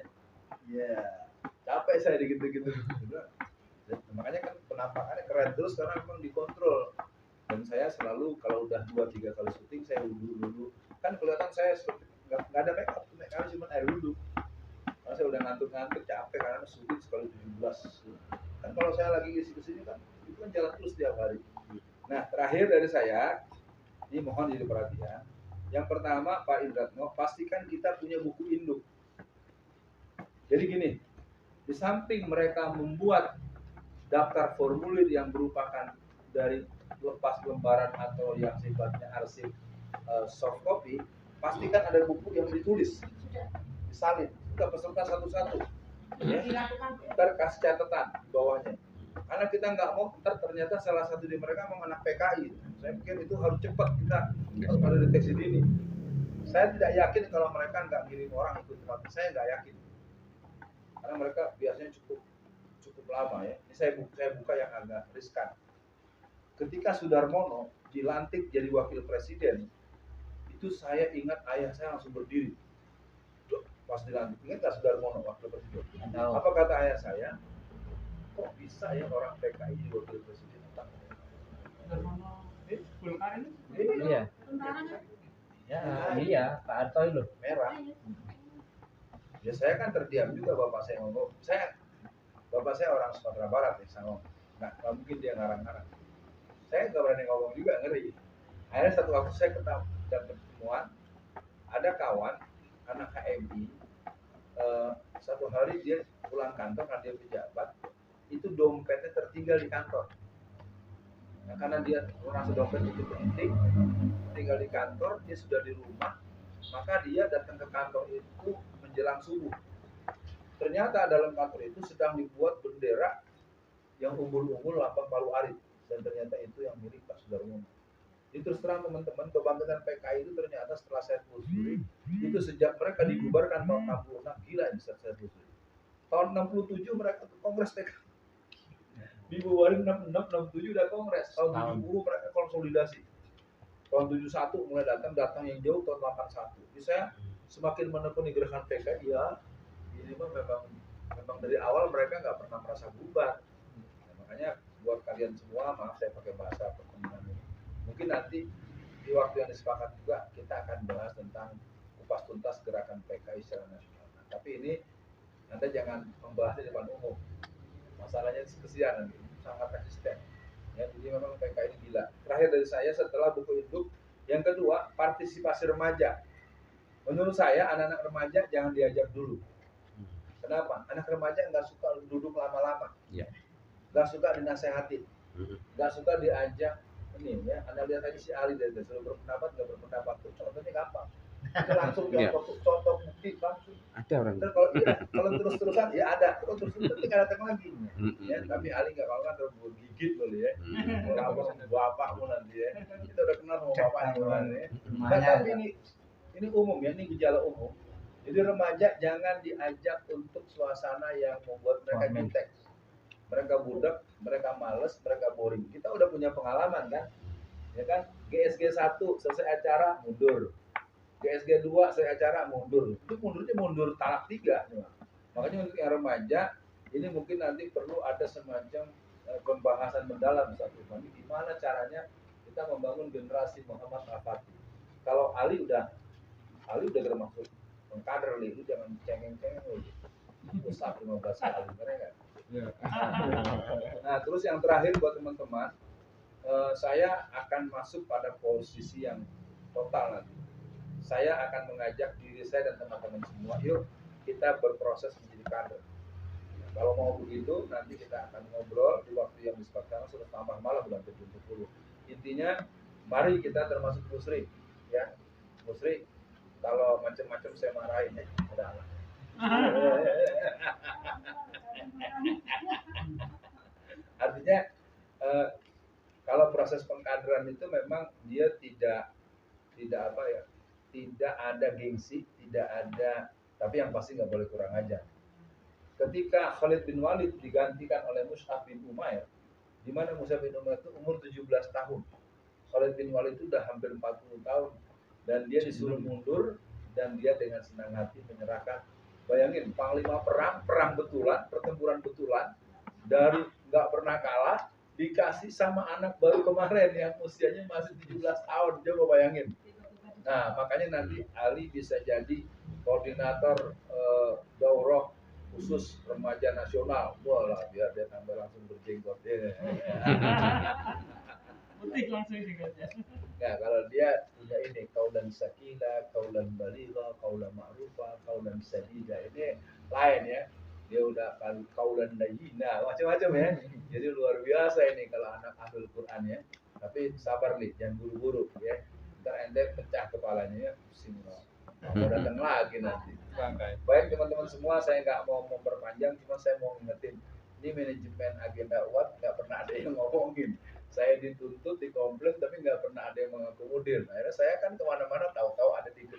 Iya, capek saya gitu-gitu. Makanya kan penampakannya keren terus karena memang dikontrol. Dan saya selalu kalau udah 2-3 kali syuting saya wudhu. Kan kelihatan saya seperti nggak ada make up, karena cuma air wudhu. Karena saya udah ngantuk capek karena syuting sekali 17. Kan kalau saya lagi isi kesini kan itu kan jalan terus tiap hari. Nah terakhir dari saya, ini mohon jadi perhatian. Yang pertama Pak Indratno, pastikan kita punya buku induk. Jadi gini, di samping mereka membuat daftar formulir yang merupakan dari lepas lembaran atau yang sifatnya arsip soft copy, pastikan ada buku yang ditulis, disalin, kita peserta satu-satu, ya. Ntar kasih catatan di bawahnya. Karena kita nggak mau, ntar ternyata salah satu di mereka memang anak PKI. Saya pikir itu harus cepat, kita harus ada deteksi dini. Saya tidak yakin kalau mereka nggak ngirim orang ikut terapi, saya nggak yakin. Karena mereka biasanya cukup lama ya. Ini saya buka yang agak riskan. Ketika Sudarmono dilantik jadi wakil presiden, itu saya ingat ayah saya langsung berdiri. Pas dilantik, ingat nggak Sudarmono wakil presiden? Apa kata ayah saya? Kok bisa ya orang PKI jadi wakil presiden? Iya. Ya, iya, Pak Harto itu merah. Ya saya kan terdiam juga bapak saya ngomong. Bapak saya orang Sumatera Barat ya, saya ngomong. Nggak mungkin dia ngarang-ngarang. Saya nggak berani ngomong juga, ngeri. Akhirnya satu waktu saya dapat pertemuan, ada kawan anak HMI. Satu hari dia pulang kantor karena dia pejabat, itu dompetnya tertinggal di kantor. Nah, karena dia merasa dompet itu penting, tinggal di kantor, dia sudah di rumah, maka dia datang ke kantor itu menjelang subuh. Ternyata dalam kantor itu sedang dibuat bendera yang umbul-umbul lambang Palu Arit, dan ternyata itu yang milik Pak Sudarmono. Itu terus terang teman-teman, kebangkitan PKI itu ternyata setelah saya telusuri, itu sejak mereka dibubarkan tahun 66, gila ini saya telusuri. Tahun 67 mereka ke Kongres PKI. Dibubarin 66, 67 udah Kongres. Tahun 70 mereka konsolidasi. Tahun 71 mulai datang yang jauh tahun 81. Jadi saya semakin menekuni gerakan PKI, ya ini memang dari awal mereka nggak pernah merasa bubar. Nah, makanya buat kalian semua, maaf saya pakai bahasa pertemuan ini. Mungkin nanti di waktu yang disepakati juga kita akan bahas tentang kupas tuntas gerakan PKI secara nasional. Nah, tapi ini Anda jangan membahasnya di depan umum. Masalahnya kesian nanti, sangat resisten. Ya, jadi memang PKI ini gila. Terakhir dari saya setelah buku induk, yang kedua partisipasi remaja. Menurut saya anak-anak remaja jangan diajak dulu. Kenapa? Anak remaja nggak suka duduk lama-lama, nggak suka dinasehati. nggak suka diajak ini ya. Anda lihat tadi si Ali dari disuruh berpendapat nggak berpendapat tuh contohnya gampang. Itu langsung contoh bukti langsung. Ada orang. Dan kalau terus-terusan ya ada, terus-terusan tinggal datang lagi. Ya, tapi Ali nggak mau kan terus gigit loh ya. Kalau sama bapakmu nanti ya, kita udah kenal sama bapaknya orang ya. Nah, tapi ini umum ya, ini gejala umum. Jadi remaja jangan diajak untuk suasana yang membuat mereka jutek. Mereka budak, mereka males, mereka boring. Kita udah punya pengalaman kan? Ya kan? GSG 1 selesai acara mundur. GSG 2 selesai acara mundur. Itu mundurnya mundur talak 3. Makanya untuk yang remaja ini mungkin nanti perlu ada semacam pembahasan mendalam satu kali gimana caranya kita membangun generasi Muhammad Al-Fatih. Kalau Ali udah termasuk pengkader nih, lu jangan cengeng-cengeng lu. Usah 15 kali mereka. Nah, terus yang terakhir buat teman-teman, saya akan masuk pada posisi yang total nanti. Saya akan mengajak diri saya dan teman-teman semua, yuk kita berproses menjadi kader. Nah, kalau mau begitu, nanti kita akan ngobrol di waktu yang disepakati sudah tambah malam bulan 70. Intinya, mari kita termasuk musri, ya musri. Kalau macam-macam saya marahin ya, udah. Artinya kalau proses pengkaderan itu memang dia tidak apa ya, tidak ada gengsi, tidak ada, tapi yang pasti nggak boleh kurang ajar. Ketika Khalid bin Walid digantikan oleh Mus'ab bin Umair, di mana Mus'ab bin Umair itu umur 17 tahun, Khalid bin Walid itu udah hampir 40 tahun, dan dia disuruh mundur, dan dia dengan senang hati menyerahkan. Bayangin, panglima perang betulan, pertempuran betulan, dari nggak pernah kalah, dikasih sama anak baru kemarin yang usianya masih 17 tahun, coba bayangin. Nah, makanya nanti Ali bisa jadi koordinator daurah khusus remaja nasional. Wah lah, biar dia tambah langsung berjenggot. Putih langsung jenggotnya. Nah, kalau dia punya ini kaulan sakila, kaulan baligha, kaulan ma'rufa, kaulan sadida, ini lain ya. Dia udah kaulan layyina, macam-macam ya. Jadi luar biasa ini kalau anak ahlul Quran ya. Tapi sabar nih, jangan buru-buru ya. Ntar ente pecah kepalanya ya, pusing loh. Mau datang lagi nanti. Baik teman-teman semua, saya nggak mau memperpanjang, cuma saya mau ngingetin. Ini manajemen agenda UAT nggak pernah ada yang ngomongin. Saya dituntut, dikomplain, tapi nggak pernah ada yang mengakomodir. Akhirnya saya kan kemana-mana tahu-tahu ada di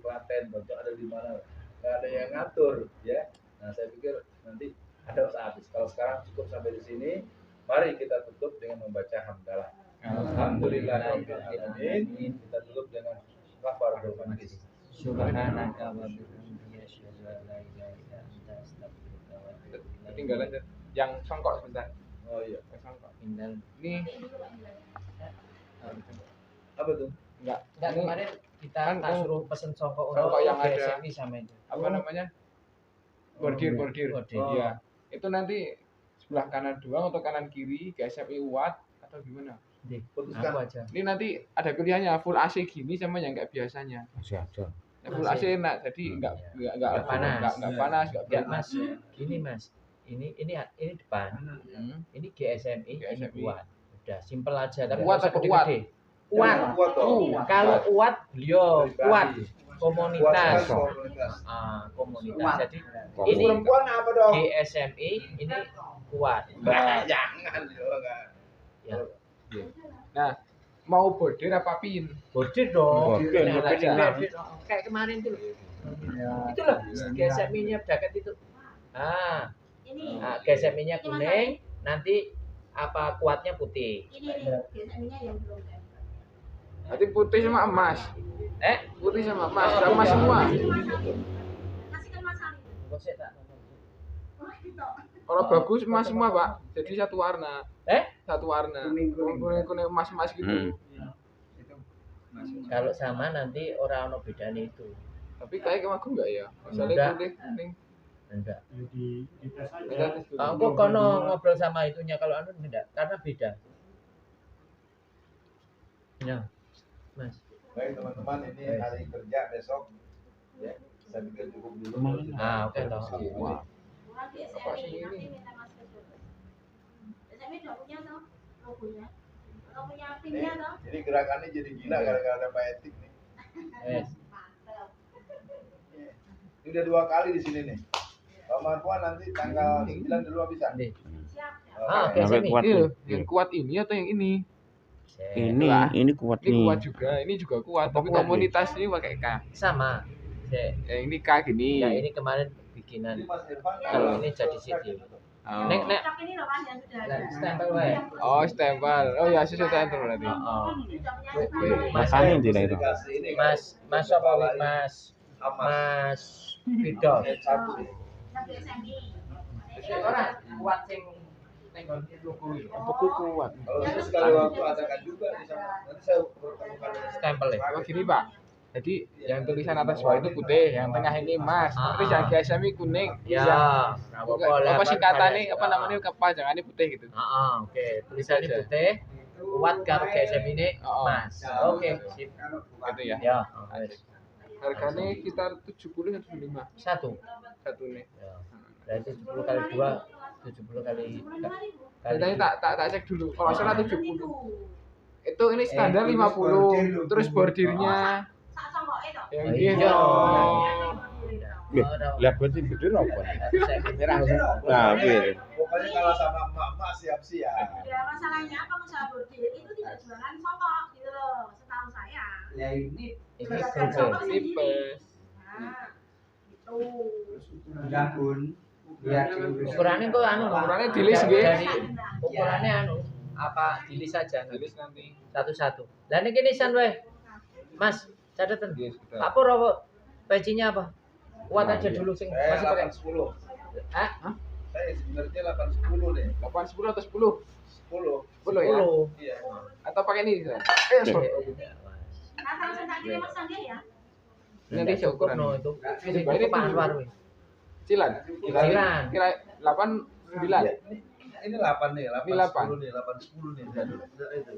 Klaten, tahu ada di mana, nggak ada yang ngatur, ya. Nah saya pikir nanti ada habis. Kalau sekarang cukup sampai di sini, mari kita tutup dengan membaca hamdalah. Alhamdulillahirobbilalamin. Kita tutup dengan kafarul majlis. Subhanaka wa bihamdika asyhadu an la ilaha illa anta astaghfiruka wa atubu ilaik. Ketinggalan yang songkok sebentar. Oh iya. Yang songkok. Tinggal. Ini Apa tuh? Enggak kemarin kita Kan suruh pesen songkok songkok yang ada GSMI sama itu. apa namanya? Bordir. Iya. Itu nanti sebelah kanan doang atau kanan kiri GSMI UAT atau gimana? Putuskan. Aku aja. Ini nanti ada pilihannya full AC gini sama yang enggak biasanya. Masih ada. Ya, full AC enak, jadi enggak panas, Enggak Mas. Gini Mas. Ini depan. Ini GSMI, ini UAT. Udah simple aja tapi UAT atau UAT? UAT. Kalau UAT beliau UAT komunitas. Komunitas. Jadi ini perempuan apa dong? GSMI, ini UAT. Jangan juga. Ya. Nah, mau bordir apa pin? Bordir dong. Bordir. Kayak kemarin tuh. Itu loh, GSMI-nya dekat itu. GSMI-nya kuning, nanti apa kuatnya putih. Ini GSMI-nya yang belum ada. Nanti putih sama emas. Putih sama emas, sama semua. Kasihkan Mas Ali. Gosek tak. Kalau bagus emas semua, Pak. Jadi satu warna. Satu warna. Kuning emas gitu. Kalau sama nanti orang ono bedanya itu. Tapi kayak aku enggak ya? Misalnya kuning. Enggak. Kita tes dulu. Aku kono ngobrol sama itunya kalau anu enggak, karena beda. Ya. Mas. Baik teman-teman, ini hari kerja besok. Ya, saya pikir cukup dulu. Oke toh. Apa sih ini? GSMI udah punya toh. punya. Kau punya timnya toh? Jadi gerakannya jadi gila gara-gara ada Pak Etik nih. Yes. Ini udah 2 kali di sini nih. Pak Marwan nanti tanggal 9 dulu bisa. Nih. Siap. Oke, Sampai sini. kuat. Ini loh, yang kuat ini atau yang ini? Ini kuat Ini nih. kuat juga, ini juga kuat. Apa Tapi kuat komunitas ini pakai K. Sama. Yang ini K gini. Ya ini kemarin bikinan. Jadi Mas Irfan Kalau ini jadi CD. Oh. Nek Cocok ini loh Mas yang sudah ada. stempel wae. Oh, stempel. Oh ya, sesuai stempel berarti. Oh. Mas Ani tidak itu. dikasih ini kan. Mas apa Wi? Mas Fidos. Sampai SMI. Ora kuat sing tenggon logo iki. Buku kuat. Kalau itu sekali waktu adakan juga di sana. Nanti saya pertemukan dengan Stempel ya. Oh gini Pak. Jadi yang tulisan atas bawah itu putih, yang tengah ini emas, terus yang GSM ini kuning. Ya. Apa singkatannya? Apa namanya? Kepanjangannya putih gitu. Heeh, oke. Tulisannya putih. Kuat karo GSM ini Oh, Mas. Oke, sip. Gitu ya. Ya, Harganya sekitar 70 atau 75 satu. satu nih. Ya. Berarti 10 kali 2 70 kali Tadi tak cek dulu. Kalau salah 70. Itu ini standar 50. Terus bordirnya Sak songkoke toh. yang Oh, gitu. iya. Lah berarti gede apa? Saya kira Nah, piye? pokoknya kalau sama emak-emak siap-siap. Ya masalahnya apa masalah bordir itu tidak jualan songkok gitu loh, setahu saya. Ya ini ini Jualan betul. songkok sendiri. Tipes. Nah, itu. gabun biar Ukurannya kok anu, Ukurannya dilis nggih. dari ukurannya anu apa dilis saja Tulis nanti. satu-satu. Lah niki nisan wae. Mas, catatan. Yes, sudah. Pak Pur apa? Pecinya apa? Kuat aja dulu sing Saya masih pakai. 8-10. Hah? Saya sebenarnya 8-10 nih. 8 10 atau 10? 10. 10 ya. 10. Iya. Atau pakai ini? Sir? Oke. Nah, langsung tak kirim Mas Angga ya. Nanti saya ukuran. No itu. Ini Ini Pak Anwar weh. Cilan. Cilan. Kira 8 9. Ini 8 nih, 8 Ini 8. 10 nih, 8 10 nih. Udah itu.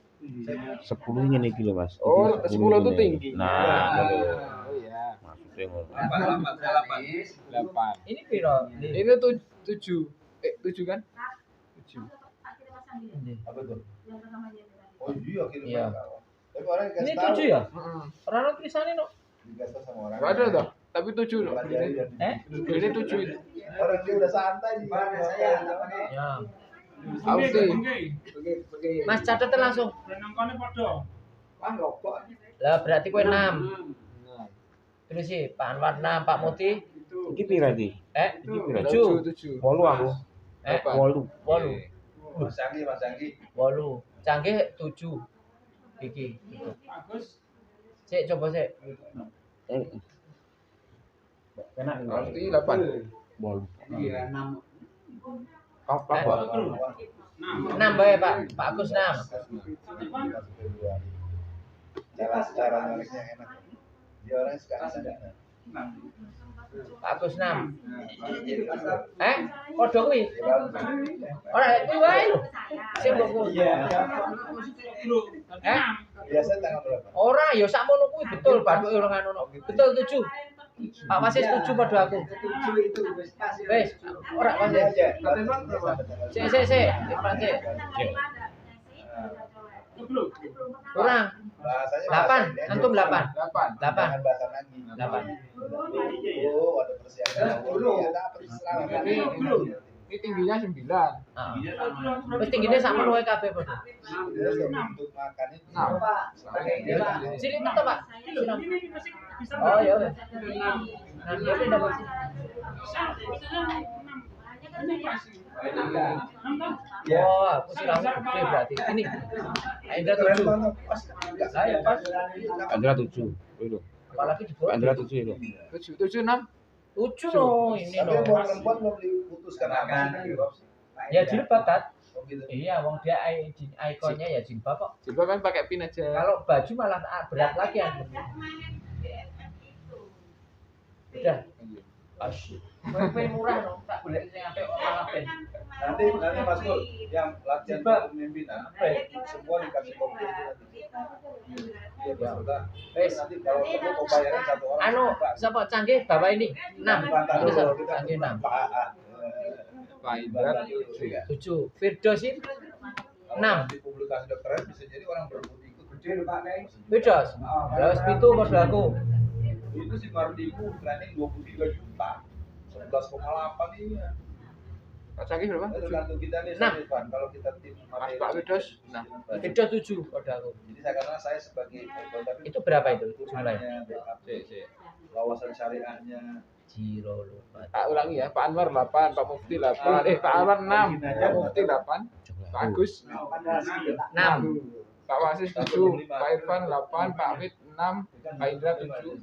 10-nya nih kilo, Mas. Oh, 10 itu nih. tinggi. Nah, Oh iya. maksudnya ngono. 8 saya 8. 8. Ini piro? Ini 7. 7 kan? 7. Tak kirim Mas Angga. Apa tuh? Yang pertamanya itu tadi. Oh iya kirim Iya. kawan. Tapi orang Ini dikasih tahu. 7 ya? Heeh. Ora ono tulisane no. Dikasih tahu sama orang. Enggak ada toh? Tapi 7 loh. Pelajari dan Ini 7 itu. orang dia udah santai di Bahannya saya tak pakai. Ya. Ausi. Mas catatan langsung. Wah, rokok. Lah berarti kowe 6. Nah, Terus sih Pak Anwar 6, Pak Muti Iki pira iki? Iki piro? 7. 8 aku. 8. 8. Mas Anggi, Mas Anggi. 8. Canggih 7. Iki. Sik coba sik. Enak ini. Ausi 8. Bol. Kira 6. Apa? 6 bae Pak. Pak Agus 6. Cara nariknya enak. Dia orangnya suka sana. Pak Agus 6. Padha kuwi. Ora kuwi wae lho. Sing mbok kuwi. Biasa tanggal berapa? Ora ya sakmono kuwi betul bathuke ora ngono. Betul 7. Pak Wasis 7 padha aku. 7 itu wis pas. Wis, ora Wasis. aja. Sik. Depan sik. Kurang. Bahasanya 8. Antum 8. 8. 8. Jangan bahasa lagi. 8. Oh, ada persiapan. Ya, dapat selamat. Ini tingginya 9. Ah. Wis tinggine sakmono wae kabeh padha. Dia untuk makan itu. Nah, Sini to Pak. Oh ya wes. Nah, ya udah dapat sini. Oh, aku sih langsung gede berarti. Ini. Indra 7. Saya pas. Andra 7. Itu. Apalagi di bawah. Andra 7 itu. 7 6. 7 no, ini Tapi no. mau perempuan belum diputuskan apa sih? Ya jilbab kan? Oh, gitu. Iya, wong dia ikonnya ya jilbab kok. Coba kan pakai pin aja. Kalau baju malah berat lagi ya. Udah. Asyik. Main murah dong, tak boleh sampai malah pen. Nanti Mas Pur yang latihan kepemimpinan semua dikasih kopi nanti. Iya peserta. Wes. Nanti kalau perlu mau bayarin satu orang. Anu, siapa canggih bawa ini 6. Bantah Itu dulu, siapa? Canggih 6. Pak Indra 7 ya. 7. Firdos ini 6. Di publikasi dokteran bisa jadi orang berebut ikut. Gede lho Pak Nek. Widos. Terus itu modalku. Itu si Mardiku training 23 juta. 11,8 ini. Pak Canggih berapa? Tergantung kita nih, Nah. Irfan. Kalau kita tim Mas Pak Widos. Nah, Widos 7 modalku. Jadi karena saya sebagai tapi Itu berapa itu jumlahnya? Wawasan syariahnya. Jiro lupa. tak ulangi ya. Pak Anwar 8, Pak Mufti 8. Pak Anwar 6, Pak Mufti 8, Pak Agus 6. Pak Wasis 7, Pak Irfan 8, Pak Amit 6, Pak Indra 7,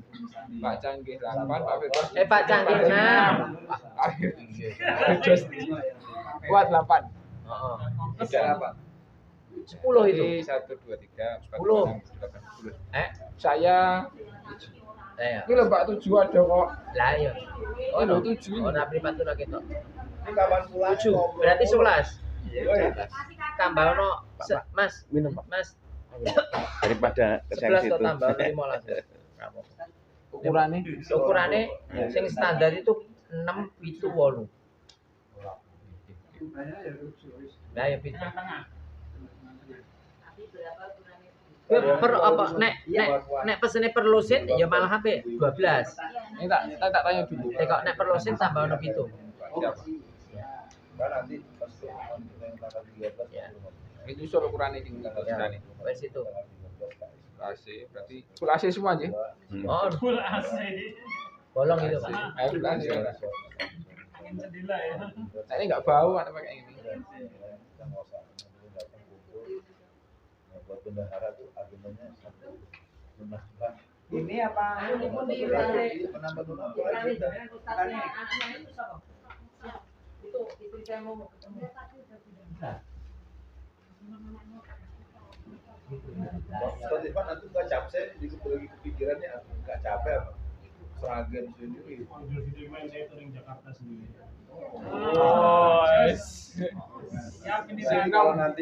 Pak Canggih 8, Pak Widos. Pak Canggih 6. Pak Widos kuat 8. Heeh. Tidak apa? 10 itu. 1 2 3 4 10. 5 6 7 8. 10. Eh, Saya ya. ini lho Pak 7 ada kok. Lah ya. Oh, lho 7. Oh, nak privat tuh gitu. Ini kapan pulang? 7. Berarti 11. Woi, Tambah ono Mas, Minum, Pak. Mas. Daripada 11 kok tambah 15. Kamu. Ukurannya Ukurannya sing standar itu 6 itu 8. Nah, ya pinter. Per apa nek pesene per losin ya malah HP 12. ini tak tanya dulu. Kok nek per losin tambah ono 7. Siapa? kan nanti pas kita yang tanggal 13 Ya. Itu soal ukurannya di tanggal Ya, ini. wes itu. AC berarti full AC semua aja. Oh, bolong itu, Pak. Ayo full AC. Nah, ini nggak bau ada pakai ini. Buat bendahara tuh agendanya satu menambah Ini apa? menambah Itu istri saya mau ketemu. Ustaz Irfan nanti nggak capek di lagi kepikirannya nggak capek apa seragam sendiri. Oh, yes. Jadi kalau nanti